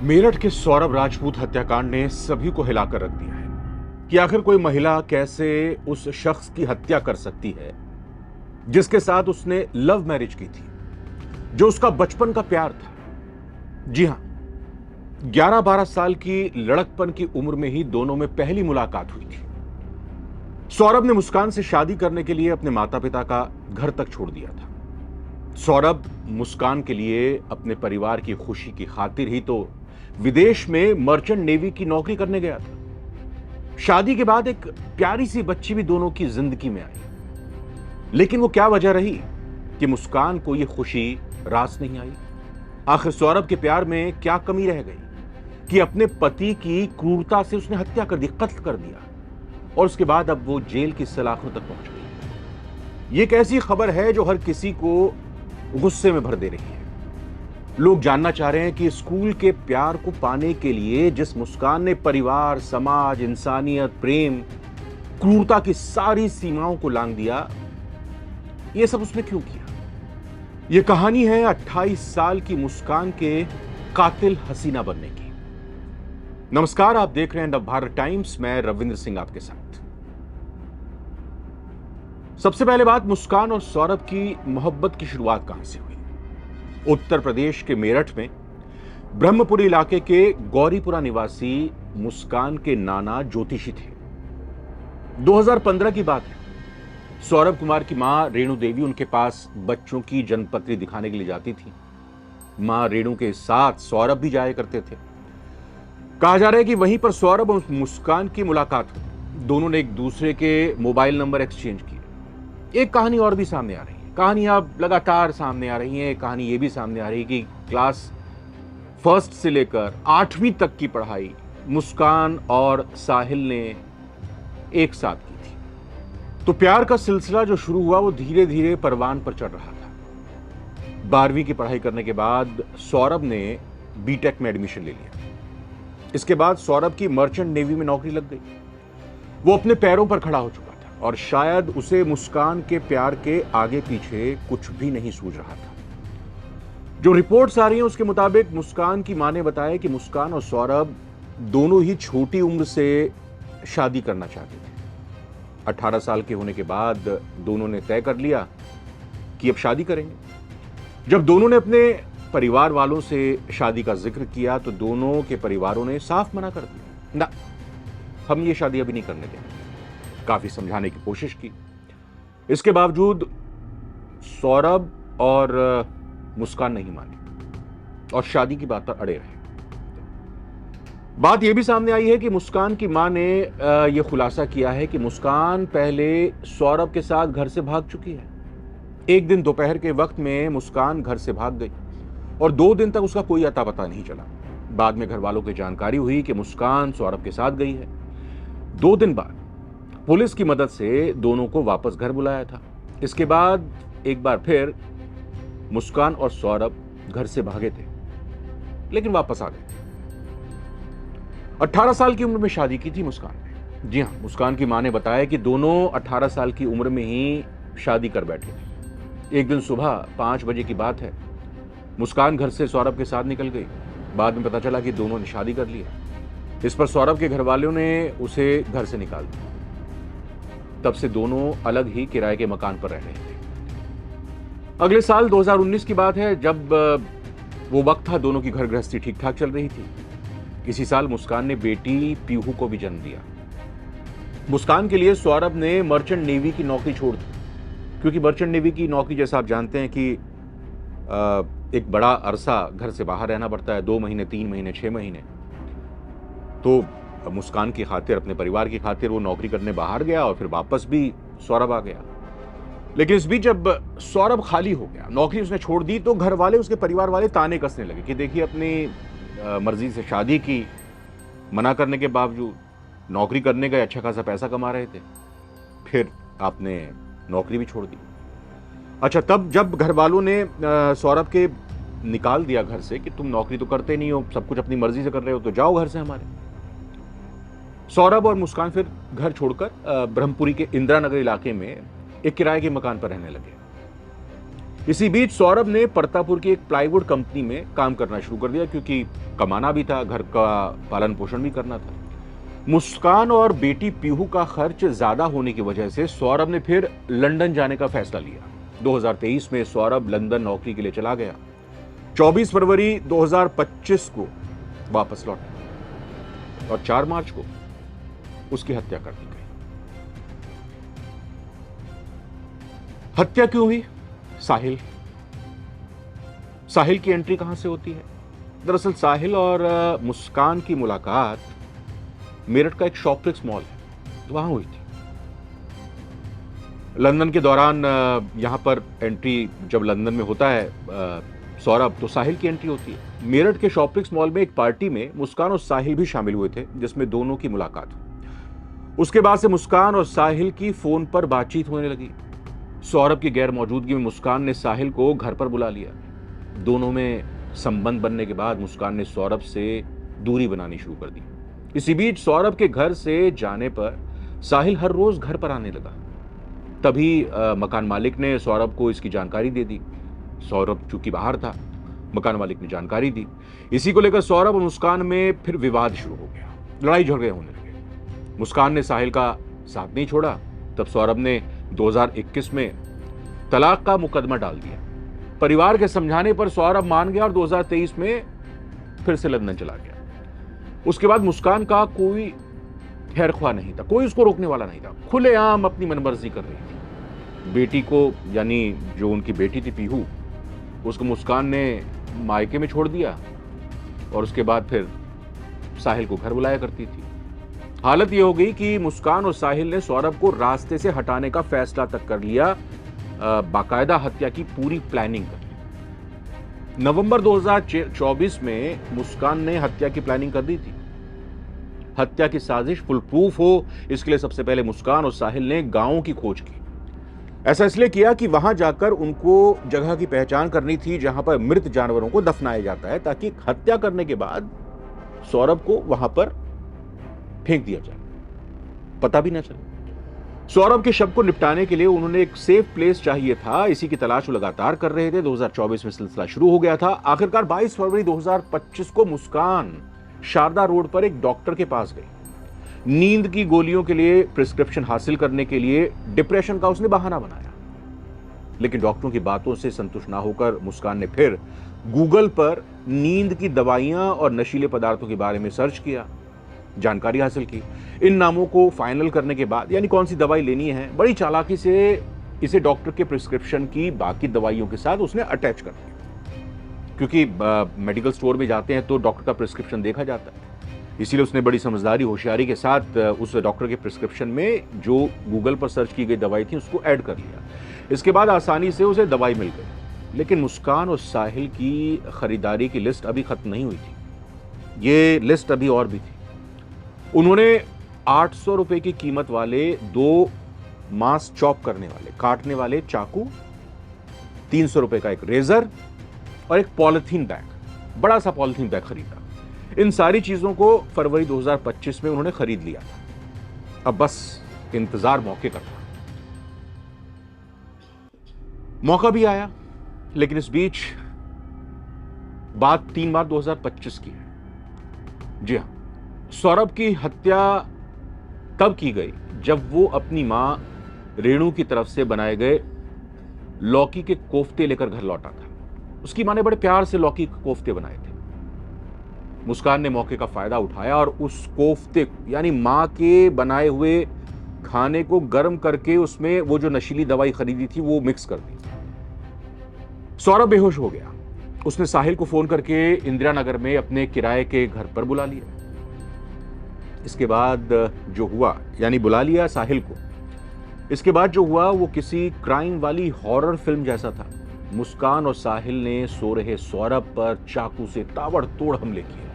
मेरठ के सौरभ राजपूत हत्याकांड ने सभी को हिलाकर रख दिया है कि आखिर कोई महिला कैसे उस शख्स की हत्या कर सकती है जिसके साथ उसने लव मैरिज की थी, जो उसका बचपन का प्यार था। जी हां, 11-12 साल की लड़कपन की उम्र में ही दोनों में पहली मुलाकात हुई थी। सौरभ ने मुस्कान से शादी करने के लिए अपने माता पिता का घर तक छोड़ दिया था। सौरभ मुस्कान के लिए अपने परिवार की खुशी की खातिर ही तो विदेश में मर्चेंट नेवी की नौकरी करने गया था। शादी के बाद एक प्यारी सी बच्ची भी दोनों की जिंदगी में आई, लेकिन वो क्या वजह रही कि मुस्कान को ये खुशी रास नहीं आई। आखिर सौरभ के प्यार में क्या कमी रह गई कि अपने पति की क्रूरता से उसने हत्या कर दी, कत्ल कर दिया, और उसके बाद अब वो जेल की सलाखों तक पहुंच गई। ये एक ऐसी खबर है जो हर किसी को गुस्से में भर दे रही है। लोग जानना चाह रहे हैं कि स्कूल के प्यार को पाने के लिए जिस मुस्कान ने परिवार, समाज, इंसानियत, प्रेम, क्रूरता की सारी सीमाओं को लांघ दिया, ये सब उसने क्यों किया। यह कहानी है 28 साल की मुस्कान के कातिल हसीना बनने की। नमस्कार, आप देख रहे हैं नवभारत टाइम्स। मैं रविंद्र सिंह आपके साथ। सबसे पहले बात, मुस्कान और सौरभ की मोहब्बत की शुरुआत कहां से हुई। उत्तर प्रदेश के मेरठ में ब्रह्मपुरी इलाके के गौरीपुरा निवासी मुस्कान के नाना ज्योतिषी थे। 2015 की बात है। सौरभ कुमार की मां रेणु देवी उनके पास बच्चों की जन्मपत्री दिखाने के लिए जाती थी। मां रेणु के साथ सौरभ भी जाया करते थे। कहा जा रहा है कि वहीं पर सौरभ और मुस्कान की मुलाकात हुई। दोनों ने एक दूसरे के मोबाइल नंबर एक्सचेंज किए। एक कहानी और भी सामने आ रही है। कहानियां अब लगातार सामने आ रही हैं। कहानी ये भी सामने आ रही है कि क्लास फर्स्ट से लेकर 8वीं तक की पढ़ाई मुस्कान और साहिल ने एक साथ की थी। तो प्यार का सिलसिला जो शुरू हुआ वो धीरे धीरे परवान पर चढ़ रहा था। 12वीं की पढ़ाई करने के बाद सौरभ ने बीटेक में एडमिशन ले लिया। इसके बाद सौरभ की मर्चेंट नेवी में नौकरी लग गई। वो अपने पैरों पर खड़ा हो चुका था और शायद उसे मुस्कान के प्यार के आगे पीछे कुछ भी नहीं सूझ रहा था। जो रिपोर्ट्स आ रही हैं उसके मुताबिक मुस्कान की मां ने बताया कि मुस्कान और सौरभ दोनों ही छोटी उम्र से शादी करना चाहते थे। 18 साल के होने के बाद दोनों ने तय कर लिया कि अब शादी करेंगे। जब दोनों ने अपने परिवार वालों से शादी का जिक्र किया तो दोनों के परिवारों ने साफ मना कर दिया, ना, हम ये शादी अभी नहीं करने देंगे। काफी समझाने की कोशिश की। इसके बावजूद सौरभ और मुस्कान नहीं मानी और शादी की बात पर अड़े रहे। बात यह भी सामने आई है कि मुस्कान की मां ने यह खुलासा किया है कि मुस्कान पहले सौरभ के साथ घर से भाग चुकी है। एक दिन दोपहर के वक्त में मुस्कान घर से भाग गई और 2 दिन तक उसका कोई अता पता नहीं चला। बाद में घर वालों की जानकारी हुई कि मुस्कान सौरभ के साथ गई है। 2 दिन बाद पुलिस की मदद से दोनों को वापस घर बुलाया था। इसके बाद एक बार फिर मुस्कान और सौरभ घर से भागे थे, लेकिन वापस आ गए थे। 18 साल की उम्र में शादी की थी मुस्कान ने। जी हां, मुस्कान की मां ने बताया कि दोनों 18 साल की उम्र में ही शादी कर बैठे थे। एक दिन सुबह 5 बजे की बात है। मुस्कान घर से सौरभ के साथ निकल गई। बाद में पता चला कि दोनों ने शादी कर ली है। इस पर सौरभ के घर वालों ने उसे घर से निकाल दिया। तब से दोनों अलग ही किराए के मकान पर रह रहे थे। अगले साल 2019 की बात है, जब वो वक्त था दोनों की घर गृहस्थी ठीक ठाक चल रही थी। इसी साल मुस्कान ने बेटी पीहू को भी जन्म दिया। मुस्कान के लिए सौरभ ने मर्चेंट नेवी की नौकरी छोड़ दी, क्योंकि मर्चेंट नेवी की नौकरी जैसा आप जानते हैं कि एक बड़ा अरसा घर से बाहर रहना पड़ता है, 2 महीने, 3 महीने, 6 महीने। तो मुस्कान की खातिर, अपने परिवार की खातिर वो नौकरी करने बाहर गया और फिर वापस भी सौरभ आ गया। लेकिन इस बीच जब सौरभ खाली हो गया, नौकरी उसने छोड़ दी, तो घर वाले, उसके परिवार वाले ताने कसने लगे कि देखिए, अपनी मर्जी से शादी की, मना करने के बावजूद नौकरी करने गए, अच्छा खासा पैसा कमा रहे थे, फिर आपने नौकरी भी छोड़ दी। अच्छा, तब जब घर वालों ने सौरभ के निकाल दिया घर से कि तुम नौकरी तो करते नहीं हो, सब कुछ अपनी मर्जी से कर रहे हो, तो जाओ घर से हमारे। सौरभ और मुस्कान फिर घर छोड़कर ब्रह्मपुरी के इंदिरा नगर इलाके में एक किराए के मकान पर रहने लगे। इसी बीच सौरभ ने परतापुर की एक प्लाईवुड कंपनी में काम करना शुरू कर दिया, क्योंकि कमाना भी था, घर का पालन पोषण भी करना था। मुस्कान और बेटी पीहू का खर्च ज्यादा होने की वजह से सौरभ ने फिर लंदन जाने का फैसला लिया। 2023 में सौरभ लंदन नौकरी के लिए चला गया। 24 फरवरी 2025 को वापस लौटा और 4 मार्च को उसकी हत्या कर दी गई। हत्या क्यों हुई? साहिल की एंट्री कहां से होती है? दरअसल साहिल और मुस्कान की मुलाकात मेरठ का एक शॉपफ्लिक्स मॉल है, वहां हुई थी। लंदन के दौरान यहां पर एंट्री जब लंदन में होता है सौरभ, तो साहिल की एंट्री होती है। मेरठ के शॉपफ्लिक्स मॉल में एक पार्टी में मुस्कान और साहिल भी शामिल हुए थे, जिसमें दोनों की मुलाकात हुई। उसके बाद से मुस्कान और साहिल की फोन पर बातचीत होने लगी। सौरभ की गैर मौजूदगी में मुस्कान ने साहिल को घर पर बुला लिया। दोनों में संबंध बनने के बाद मुस्कान ने सौरभ से दूरी बनानी शुरू कर दी। इसी बीच सौरभ के घर से जाने पर साहिल हर रोज घर पर आने लगा। तभी मकान मालिक ने सौरभ को इसकी जानकारी दे दी। सौरभ चूंकि बाहर था, मकान मालिक ने जानकारी दी। इसी को लेकर सौरभ और मुस्कान में फिर विवाद शुरू हो गया, लड़ाई झगड़े होने लगे। मुस्कान ने साहिल का साथ नहीं छोड़ा। तब सौरभ ने 2021 में तलाक का मुकदमा डाल दिया। परिवार के समझाने पर सौरभ मान गया और 2023 में फिर से लंदन चला गया। उसके बाद मुस्कान का कोई खैरख्वाह नहीं था, कोई उसको रोकने वाला नहीं था। खुलेआम अपनी मनमर्जी कर रही थी। बेटी को, यानी जो उनकी बेटी थी पीहू, उसको मुस्कान ने मायके में छोड़ दिया और उसके बाद फिर साहिल को घर बुलाया करती थी। हालत यह हो गई कि मुस्कान और साहिल ने सौरभ को रास्ते से हटाने का फैसला तक कर लिया, बाकायदा हत्या की पूरी प्लानिंग कर ली। नवंबर 2024 में मुस्कान ने हत्या की प्लानिंग कर दी थी। हत्या की साजिश फुल प्रूफ हो, इसके लिए सबसे पहले मुस्कान और साहिल ने गांवों की खोज की। ऐसा इसलिए किया कि वहां जाकर उनको जगह की पहचान करनी थी जहां पर मृत जानवरों को दफनाया जाता है, ताकि हत्या करने के बाद सौरभ को वहां पर फेंक दिया जाए, पता भी ना चले। सौरभ के शव को निपटाने के लिए उन्होंने एक सेफ प्लेस चाहिए था। इसी की तलाश वो लगातार कर रहे थे। 2024 में सिलसिला शुरू हो गया था। आखिरकार 22 फरवरी 2025 को मुस्कान शारदा रोड पर एक डॉक्टर के पास गई। नींद की गोलियों के लिए प्रिस्क्रिप्शन हासिल करने के लिए डिप्रेशन का उसने बहाना बनाया। लेकिन डॉक्टरों की बातों से संतुष्ट ना होकर मुस्कान ने फिर गूगल पर नींद की दवाइयां और नशीले पदार्थों के बारे में सर्च किया, जानकारी हासिल की। इन नामों को फाइनल करने के बाद, यानी कौन सी दवाई लेनी है, बड़ी चालाकी से इसे डॉक्टर के प्रिस्क्रिप्शन की बाकी दवाइयों के साथ उसने अटैच कर दिया। क्योंकि मेडिकल स्टोर में जाते हैं तो डॉक्टर का प्रिस्क्रिप्शन देखा जाता है, इसीलिए उसने बड़ी समझदारी होशियारी के साथ उस डॉक्टर के प्रिस्क्रिप्शन में जो गूगल पर सर्च की गई दवाई थी उसको ऐड कर लिया। इसके बाद आसानी से उसे दवाई मिल गई। लेकिन मुस्कान और साहिल की खरीदारी की लिस्ट अभी खत्म नहीं हुई थी। ये लिस्ट अभी और भी थी। उन्होंने 800 रुपए की कीमत वाले 2 मांस चॉप करने वाले, काटने वाले चाकू, 300 रुपए का एक रेजर और एक पॉलिथीन बैग, बड़ा सा पॉलिथीन बैग खरीदा। इन सारी चीजों को फरवरी 2025 में उन्होंने खरीद लिया था। अब बस इंतजार मौके का था। मौका भी आया, लेकिन इस बीच बात 3 मार्च 2025 की है। जी हां, सौरभ की हत्या तब की गई जब वो अपनी मां रेणु की तरफ से बनाए गए लौकी के कोफ्ते लेकर घर लौटा था। उसकी मां ने बड़े प्यार से लौकी के कोफ्ते बनाए थे। मुस्कान ने मौके का फायदा उठाया और उस कोफ्ते, यानी मां के बनाए हुए खाने को गर्म करके उसमें वो जो नशीली दवाई खरीदी थी वो मिक्स कर दी। सौरभ बेहोश हो गया। उसने साहिल को फोन करके इंदिरा नगर में अपने किराए के घर पर बुला लिया। इसके बाद जो हुआ, यानी बुला लिया साहिल को, इसके बाद जो हुआ वो किसी क्राइम वाली हॉरर फिल्म जैसा था। मुस्कान और साहिल ने सो रहे सौरभ पर चाकू से ताबड़तोड़ हमले किए।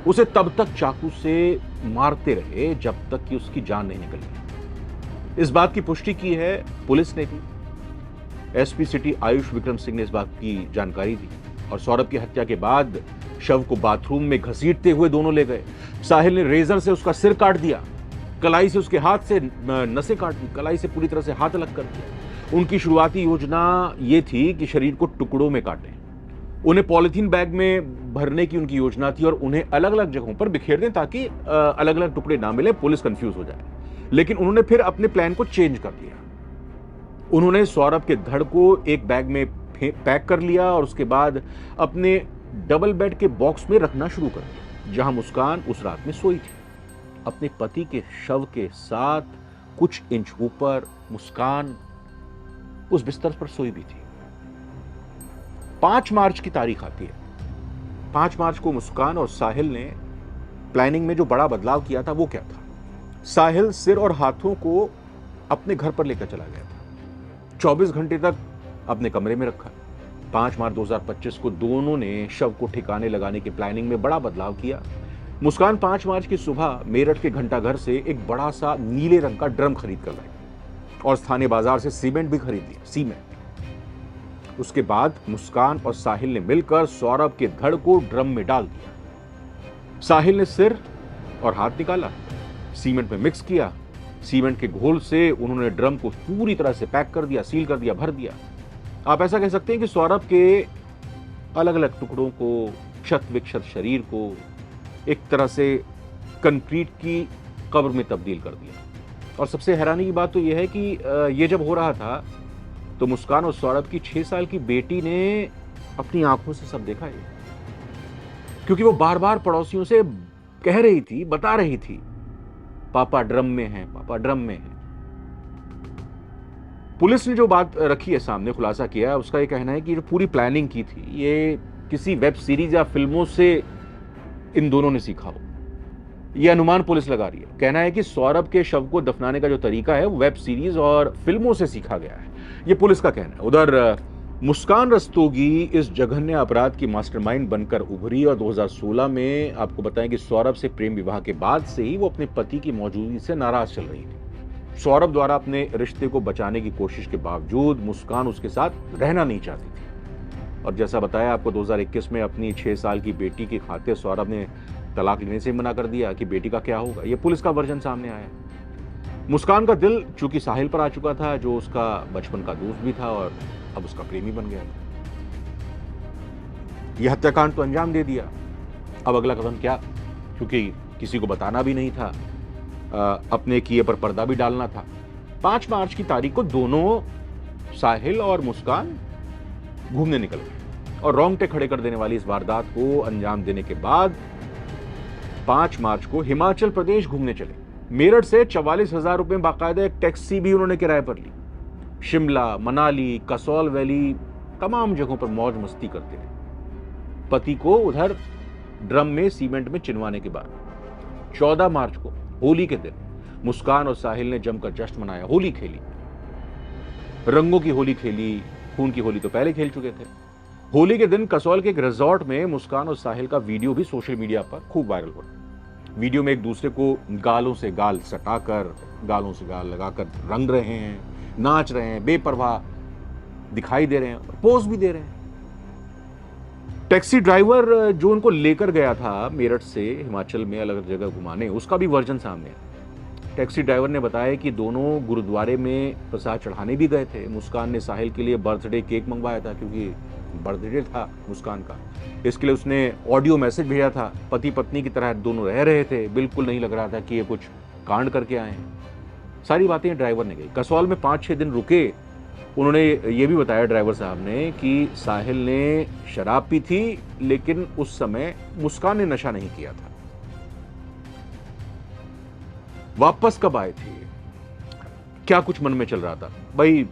उसे तब तक चाकू से मारते रहे जब तक कि उसकी जान नहीं निकल गई। इस बात की पुष्टि की है पुलिस ने भी। एसपी सिटी आयुष विक्रम सिंह ने इस बात की जानकारी दी और सौरभ की हत्या के बाद शव को बाथरूम में घसीटते हुए दोनों ले गए। साहिल ने रेजर से उसका सिर काट दिया, कलाई से उसके हाथ से नसें काट दी, कलाई से पूरी तरह से हाथ अलग कर दिया उनकी शुरुआती योजना ये थी कि शरीर को टुकड़ों में काटें। उन्हें पॉलीथीन बैग में भरने की उनकी योजना थी और उन्हें अलग-अलग जगहों पर बिखेर दें ताकि अलग-अलग टुकड़े ना मिले, पुलिस कंफ्यूज हो जाए। लेकिन उन्होंने फिर अपने प्लान को चेंज कर दिया। उन्होंने सौरभ के धड़ को एक बैग में पैक कर लिया और उसके बाद अपने डबल बेड के बॉक्स में रखना शुरू कर दिया, जहां मुस्कान उस रात में सोई थी। अपने पति के शव के साथ कुछ इंच ऊपर मुस्कान उस बिस्तर पर सोई भी थी। 5 मार्च की तारीख आती है। 5 मार्च को मुस्कान और साहिल ने प्लानिंग में जो बड़ा बदलाव किया था वो क्या था? साहिल सिर और हाथों को अपने घर पर लेकर चला गया था। 24 घंटे तक अपने कमरे में रखा। 5 मार्च 2025 को दोनों ने शव को ठिकाने लगाने की प्लानिंग में बड़ा बदलाव किया। मुस्कान 5 मार्च की सुबह मेरठ के घंटाघर से एक बड़ा सा नीले रंग का ड्रम खरीद कर लाई और स्थानीय बाजार से सीमेंट भी खरीद लिया, सीमेंट। उसके बाद मुस्कान और साहिल ने मिलकर सौरभ के धड़ को ड्रम में डाल दिया। साहिल ने सिर और हाथ निकाला, सीमेंट में मिक्स किया। सीमेंट के घोल से उन्होंने ड्रम को पूरी तरह से पैक कर दिया, सील कर दिया, भर दिया। आप ऐसा कह सकते हैं कि सौरभ के अलग अलग टुकड़ों को, क्षत विक्षत शरीर को एक तरह से कंक्रीट की कब्र में तब्दील कर दिया। और सबसे हैरानी की बात तो यह है कि ये जब हो रहा था तो मुस्कान और सौरभ की 6 साल की बेटी ने अपनी आंखों से सब देखा है, क्योंकि वो बार बार पड़ोसियों से कह रही थी, बता रही थी, पापा ड्रम में हैं, पापा ड्रम में हैं। पुलिस ने जो बात रखी है सामने, खुलासा किया है, उसका ये कहना है कि जो पूरी प्लानिंग की थी ये किसी वेब सीरीज या फिल्मों से इन दोनों ने सीखा हो। ये अनुमान पुलिस लगा रही है। कहना है कि सौरभ के शव को दफनाने का जो तरीका है वो वेब सीरीज और फिल्मों से सीखा गया है, ये पुलिस का कहना है। उधर मुस्कान रस्तोगी इस जघन्य अपराध की मास्टरमाइंड बनकर उभरी और 2016 में आपको बताएं कि सौरभ से प्रेम विवाह के बाद से ही वो अपने पति की मौजूदगी से नाराज चल रही थी। सौरभ द्वारा अपने रिश्ते को बचाने की कोशिश के बावजूद मुस्कान उसके साथ रहना नहीं चाहती थी। और जैसा बताया आपको, 2021 में अपनी 6 साल की बेटी की खातिर सौरभ ने तलाक लेने से मना कर दिया कि बेटी का क्या होगा। ये पुलिस का वर्जन सामने आया। मुस्कान का दिल चूंकि साहिल पर आ चुका था, जो उसका बचपन का दोस्त भी था और अब उसका प्रेमी बन गया था। यह हत्याकांड तो अंजाम दे दिया। अब अगला कदम क्या? क्योंकि किसी को बताना भी नहीं था, अपने किए पर पर्दा भी डालना था। 5 मार्च की तारीख को दोनों साहिल और मुस्कान घूमने निकल गए और रोंगटे खड़े कर देने वाली इस वारदात को अंजाम देने के बाद 5 मार्च को हिमाचल प्रदेश घूमने चले। मेरठ से 44,000 रुपए में बाकायदा एक टैक्सी भी उन्होंने किराए पर ली। शिमला, मनाली, कसौल वैली, तमाम जगहों पर मौज मस्ती करते रहे। पति को उधर ड्रम में सीमेंट में चिनवाने के बाद 14 मार्च को होली के दिन मुस्कान और साहिल ने जमकर जश्न मनाया, होली खेली, रंगों की होली खेली। खून की होली तो पहले खेल चुके थे। होली के दिन कसौल के एक रिजॉर्ट में मुस्कान और साहिल का वीडियो भी सोशल मीडिया पर खूब वायरल हो रहा है। वीडियो में एक दूसरे को गालों से गाल सटाकर, गालों से गाल लगाकर रंग रहे हैं, नाच रहे हैं, बेपरवाह दिखाई दे रहे हैं और पोज भी दे रहे हैं। टैक्सी ड्राइवर जो उनको लेकर गया था मेरठ से हिमाचल में अलग अलग जगह घुमाने, उसका भी वर्जन सामने है। टैक्सी ड्राइवर ने बताया कि दोनों गुरुद्वारे में प्रसाद चढ़ाने भी गए थे। मुस्कान ने साहिल के लिए बर्थडे केक मंगवाया था, क्योंकि बर्थडे था मुस्कान का। इसके लिए उसने ऑडियो मैसेज भेजा था। पति पत्नी की तरह दोनों रह रहे थे, बिल्कुल नहीं लग रहा था कि ये कुछ कांड करके आए हैं। सारी बातें ड्राइवर ने कही। कसौल में 5-6 दिन रुके। उन्होंने ये भी बताया ड्राइवर साहब ने कि साहिल ने शराब पी थी, लेकिन उस समय मुस्कान ने नशा नहीं किया था। वापस कब आए थे? क्या कुछ मन में चल रहा था? भाई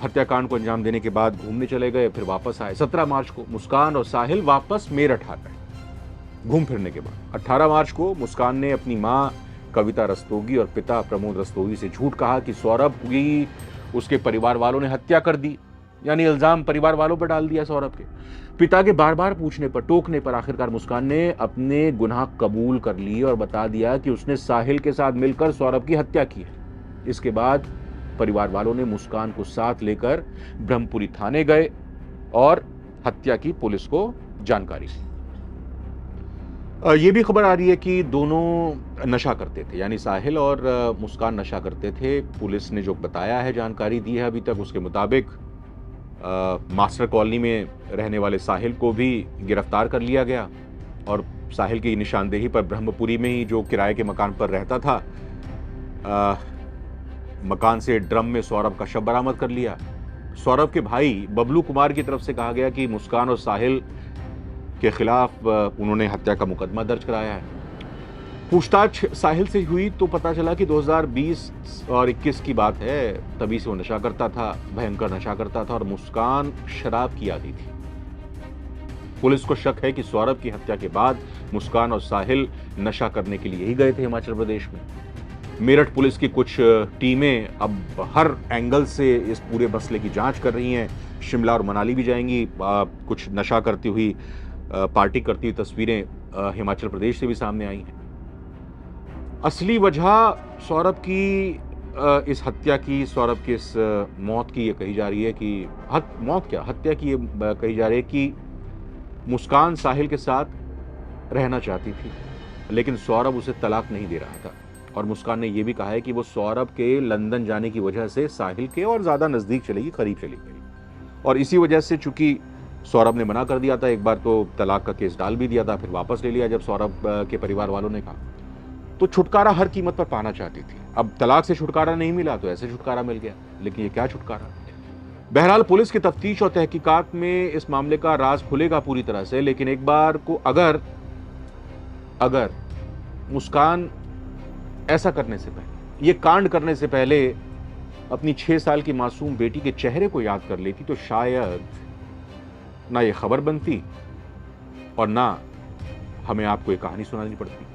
हत्याकांड को अंजाम देने के बाद घूमने चले गए, फिर वापस आए। 17 मार्च को मुस्कान और साहिल वापस मेरठ आ गए घूम फिरने के बाद। 18 मार्च को मुस्कान ने अपनी मां कविता रस्तोगी और पिता प्रमोद रस्तोगी से झूठ कहा कि सौरभ की उसके परिवार वालों ने हत्या कर दी, यानी इल्जाम परिवार वालों पर डाल दिया सौरभ के। पिता के बार बार पूछने पर, टोकने पर आखिरकार मुस्कान ने अपने गुनाह कबूल कर लिए और बता दिया कि उसने साहिल के साथ मिलकर सौरभ की हत्या की है। इसके बाद परिवार वालों ने मुस्कान को साथ लेकर ब्रह्मपुरी थाने गए और हत्या की पुलिस को जानकारी दी। ये भी खबर आ रही है कि दोनों नशा करते थे, यानी साहिल और मुस्कान नशा करते थे। पुलिस ने जो बताया है, जानकारी दी है अभी तक, उसके मुताबिक मास्टर कॉलोनी में रहने वाले साहिल को भी गिरफ्तार कर लिया गया और साहिल की निशानदेही पर ब्रह्मपुरी में ही जो किराए के मकान पर रहता था, मकान से ड्रम में सौरभ का शव बरामद कर लिया। सौरभ के भाई बबलू कुमार की तरफ से कहा गया कि मुस्कान और साहिल के खिलाफ उन्होंने हत्या का मुकदमा दर्ज कराया है। पूछताछ साहिल से हुई तो पता चला कि 2020 और 21 की बात है, तभी से वो नशा करता था, भयंकर नशा करता था और मुस्कान शराब की आदी थी। पुलिस को शक है कि सौरभ की हत्या के बाद मुस्कान और साहिल नशा करने के लिए ही गए थे हिमाचल प्रदेश में। मेरठ पुलिस की कुछ टीमें अब हर एंगल से इस पूरे मसले की जांच कर रही हैं। शिमला और मनाली भी जाएंगी। कुछ नशा करती हुई, पार्टी करती हुई तस्वीरें हिमाचल प्रदेश से भी सामने आई हैं। असली वजह सौरभ की इस हत्या की, सौरभ की इस मौत की ये कही जा रही है कि हत्या की ये कही जा रही है कि मुस्कान साहिल के साथ रहना चाहती थी, लेकिन सौरभ उसे तलाक नहीं दे रहा था। और मुस्कान ने यह भी कहा है कि वो सौरभ के लंदन जाने की वजह से साहिल के और ज्यादा नजदीक चली गई, करीब चली गई, और इसी वजह से चूंकि सौरभ ने मना कर दिया था, एक बार तो तलाक का केस डाल भी दिया था, फिर वापस ले लिया जब सौरभ के परिवार वालों ने कहा, तो छुटकारा हर कीमत पर पाना चाहती थी। अब तलाक से छुटकारा नहीं मिला तो ऐसे छुटकारा मिल गया, लेकिन ये क्या छुटकारा। बहरहाल पुलिस की तफ्तीश और तहकीकात में इस मामले का राज खुलेगा पूरी तरह से, लेकिन एक बार को अगर मुस्कान ऐसा करने से पहले, ये कांड करने से पहले अपनी 6 साल की मासूम बेटी के चेहरे को याद कर लेती तो शायद ना ये खबर बनती और ना हमें आपको ये कहानी सुनानी पड़ती।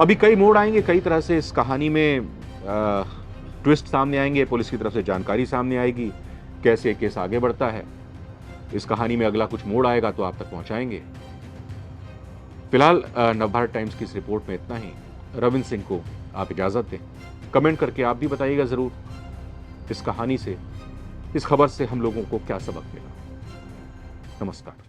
अभी कई मोड़ आएंगे, कई तरह से इस कहानी में ट्विस्ट सामने आएंगे, पुलिस की तरफ से जानकारी सामने आएगी, कैसे केस आगे बढ़ता है। इस कहानी में अगला कुछ मोड़ आएगा तो आप तक पहुंचाएंगे। फिलहाल नवभारत टाइम्स की इस रिपोर्ट में इतना ही। रविंद्र सिंह को आप इजाजत दें। कमेंट करके आप भी बताइएगा जरूर इस कहानी से, इस खबर से हम लोगों को क्या सबक मिला। नमस्कार।